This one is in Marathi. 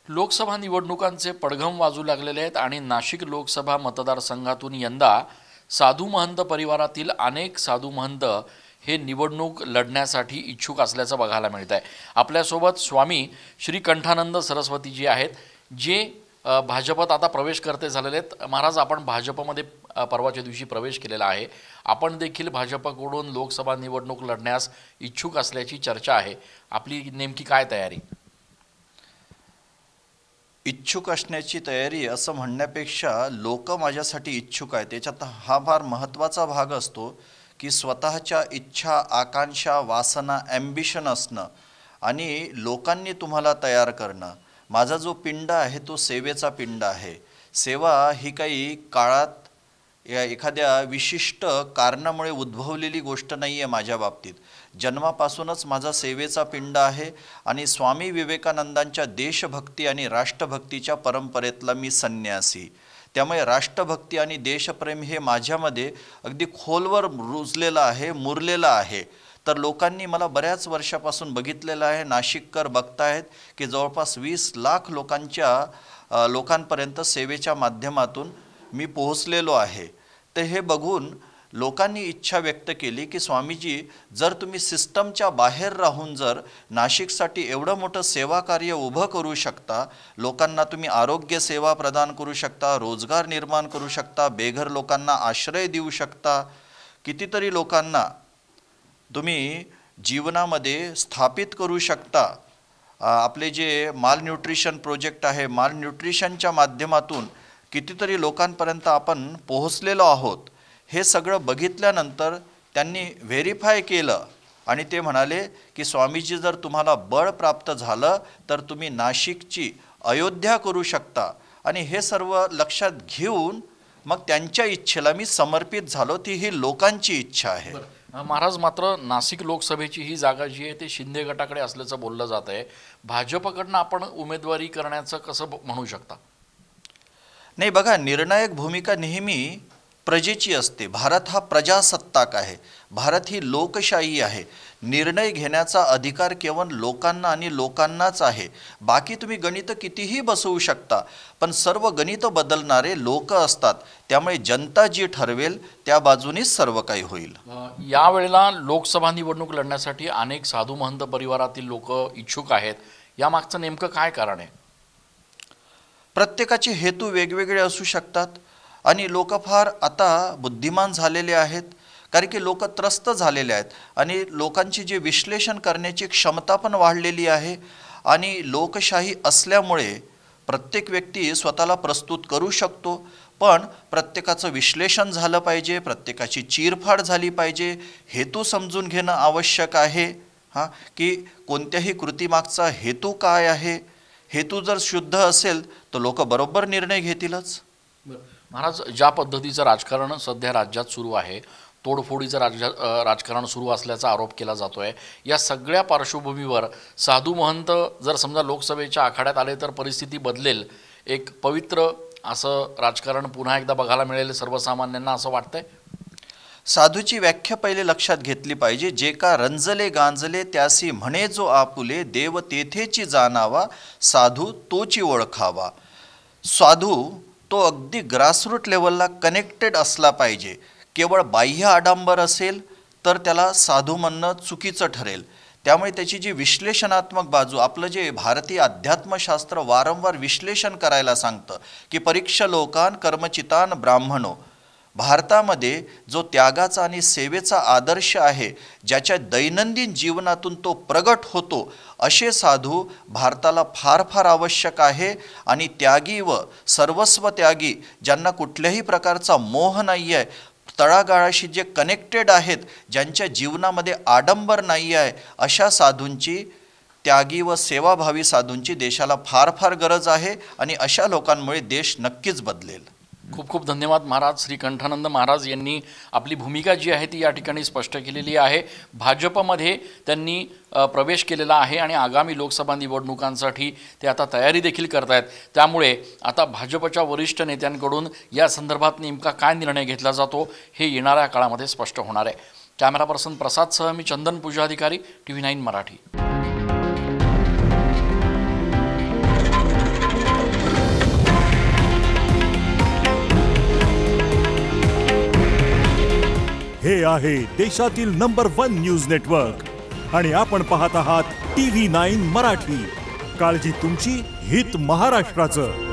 लोकसभा निवडणुकांचे पडघम वाजू लागलेले आहेत आणि नाशिक लोकसभा मतदारसंघातून यंदा साधू महंत परिवारातील अनेक साधू महंत हे निवडणूक लढण्यासाठी इच्छुक असल्याचं बघायला मिळत आहे। आपल्यासोबत स्वामी श्री कंठानंद सरस्वतीजी आहेत, जे भाजपात आता प्रवेश करते झालेले आहेत। महाराज, आपण भाजपमध्ये परवाच्या दिवशी प्रवेश केलेला आहे। आपण देखील भाजपकडून लोकसभा निवडणूक लढण्यास इच्छुक असल्याची चर्चा आहे। आपली नेमकी काय तयारी? इच्छुक असण्याची तयारी असं म्हणण्यापेक्षा लोक माझ्यासाठी इच्छुक आहेत, त्याच्यात हा फार महत्त्वाचा भाग असतो की स्वतःच्या इच्छा, आकांक्षा, वासना, ॲम्बिशन असणं आणि लोकांनी तुम्हाला तयार करणं। माझा जो पिंड आहे तो सेवेचा पिंड आहे। सेवा ही काही काळात या एखाद्या विशिष्ट कारणामुळे उद्भवलेली गोष्ट नाही आहे। माझ्या बाबतीत जन्मापासूनच माझा सेवेचा पिंड आहे आणि स्वामी विवेकानंदांच्या देशभक्ती आणि राष्ट्रभक्तीच्या परंपरेतला मी संन्यासी। त्यामुळे राष्ट्रभक्ती आणि देशप्रेम हे माझ्यामध्ये अगदी खोलवर रुजलेलं आहे, मुरलेलं आहे। तर लोकांनी मला बऱ्याच वर्षापासून बघितलेलं आहे। नाशिककर बघतायत की जवळपास 20 लाख लोकांपर्यंत सेवेच्या माध्यमातून मी पोहोचलेलो आहे। तर हे बघून लोकांनी इच्छा व्यक्त केली की स्वामीजी, जर तुम्ही सिस्टमच्या बाहेर राहून जर नाशिकसाठी एवढं मोठं सेवा कार्य उभं करू शकता, लोकांना तुम्ही आरोग्य सेवा प्रदान करू शकता, रोजगार निर्माण करू शकता, बेघर लोकांना आश्रय देऊ शकता, कितीतरी लोकांना तुम्ही जीवनामध्ये स्थापित करू शकता। आपले जे माल न्यूट्रिशन प्रोजेक्ट आहे, माल न्यूट्रिशनच्या माध्यमातून कितीतरी लोकांपर्यंत आपण पोहोचलेलो आहोत। हे सगळं बघितल्यानंतर त्यांनी व्हेरीफाय केलं आणि ते म्हणाले की स्वामीजी, जर तुम्हाला बळ प्राप्त झालं तर तुम्ही नाशिकची अयोध्या करू शकता। आणि हे सर्व लक्षात घेऊन मग त्यांच्या इच्छेला मी समर्पित झालो। ती ही लोकांची इच्छा आहे। महाराज, मात्र नाशिक लोकसभेची ही जागा जी आहे ते शिंदे गटाकडे असल्याचं बोललं जात आहे। भाजपकडनं आपण उमेदवारी करण्याचं कसं म्हणू शकता? नाही, बघा, निर्णायक भूमिका नेहमी प्रजेची असते। भारत हा प्रजासत्ताक आहे, भारत ही लोकशाही आहे। निर्णय घेण्याचा अधिकार केवळ लोकांना आणि लोकांनाच आहे। बाकी तुम्ही गणित कितीही बसवू शकता, पण सर्व गणित बदलणारे लोक असतात। त्यामुळे जनता जी ठरवेल त्या बाजूनीच सर्व काही होईल। यावेळेला लोकसभा निवडणूक लढण्यासाठी अनेक साधू महंत परिवारातील लोक इच्छुक आहेत। यामागचं नेमकं काय कारण आहे? प्रत्येकाचे हेतू वेगवेगळे असू शकतात आणि लोक फार आता बुद्धिमान झालेले आहेत, कारण की लोक त्रस्त झालेले आहेत आणि लोकांची जे विश्लेषण करण्याची क्षमता पण वाढलेली आहे। आणि लोकशाही असल्यामुळे प्रत्येक व्यक्ती स्वतःला प्रस्तुत करू शकतो, पण प्रत्येकाचं विश्लेषण झालं पाहिजे, प्रत्येकाची चीरफाड झाली पाहिजे, हेतू समजून घेणं आवश्यक आहे। की कोणत्याही कृतीमागचा हेतू काय आहे। हेतू जर शुद्ध असेल तर लोक बरोबर निर्णय घेतीलच। महाराज, ज्या पद्धतीचं राजकारण सध्या राज्यात सुरू आहे, तोडफोडीचं राजकारण सुरू असल्याचा आरोप केला जातोय, या सगळ्या पार्श्वभूमीवर साधू महंत जर समजा लोकसभेच्या आखाड्यात आले तर परिस्थिती बदलेल, एक पवित्र असं राजकारण पुन्हा एकदा बघायला मिळेल सर्वसामान्यांना, असं वाटतंय? साधूची व्याख्या पहिले लक्षात घेतली पाहिजे। जे का रंजले गांजले त्यासी म्हणे जो आपुले, देव तेथेची जाणावा, साधू तोची ओळखावा। साधू तो अगदी ग्रासरूट लेवलला कनेक्टेड असला पाहिजे। केवळ बाह्य आडंबर असेल तर त्याला साधू म्हणणं चुकीचं ठरेल। त्यामुळे त्याची जी विश्लेषणात्मक बाजू, आपलं जे भारतीय अध्यात्मशास्त्र वारंवार विश्लेषण करायला सांगतं की परीक्ष लोकान कर्मचितान ब्राह्मणो, भारतामध्ये जो त्यागाचा आणि सेवेचा आदर्श आहे, ज्याच्या दैनंदिन जीवनातून तो प्रगट होतो, असे साधू भारताला फार फार आवश्यक आहे। आणि त्यागी व सर्वस्व त्यागी, ज्यांना कुठल्याही प्रकारचा मोह नाही आहे, तळागाळाशी जे कनेक्टेड आहेत, ज्यांच्या जीवनामध्ये आडंबर नाही आहे, अशा साधूंची, त्यागी व सेवाभावी साधूंची देशाला फार फार गरज आहे। आणि अशा लोकांमुळे देश नक्कीच बदलेल। खूप खूप धन्यवाद महाराज। श्री कंठानंद महाराज यांनी आपली भूमिका जी आहे ती या ठिकाणी स्पष्ट केलेली आहे। भाजपमध्ये त्यांनी प्रवेश केलेला आहे आणि आगामी लोकसभा निवडणुकांसाठी ते आता तयारी देखील करत आहेत। त्यामुळे आता भाजपच्या वरिष्ठ नेत्यांकडून या संदर्भात नेमका काय निर्णय घेतला जातो हे येणाऱ्या काळामध्ये स्पष्ट होणार आहे। कॅमेरा पर्सन प्रसादसह मी चंदन पूजाधिकारी, TV9 मराठी। हे आहे देशातील नंबर 1 न्यूज नेटवर्क आणि आपण पाहत आहात TV9 मराठी. काळजी तुमची, हित महाराष्ट्राचं.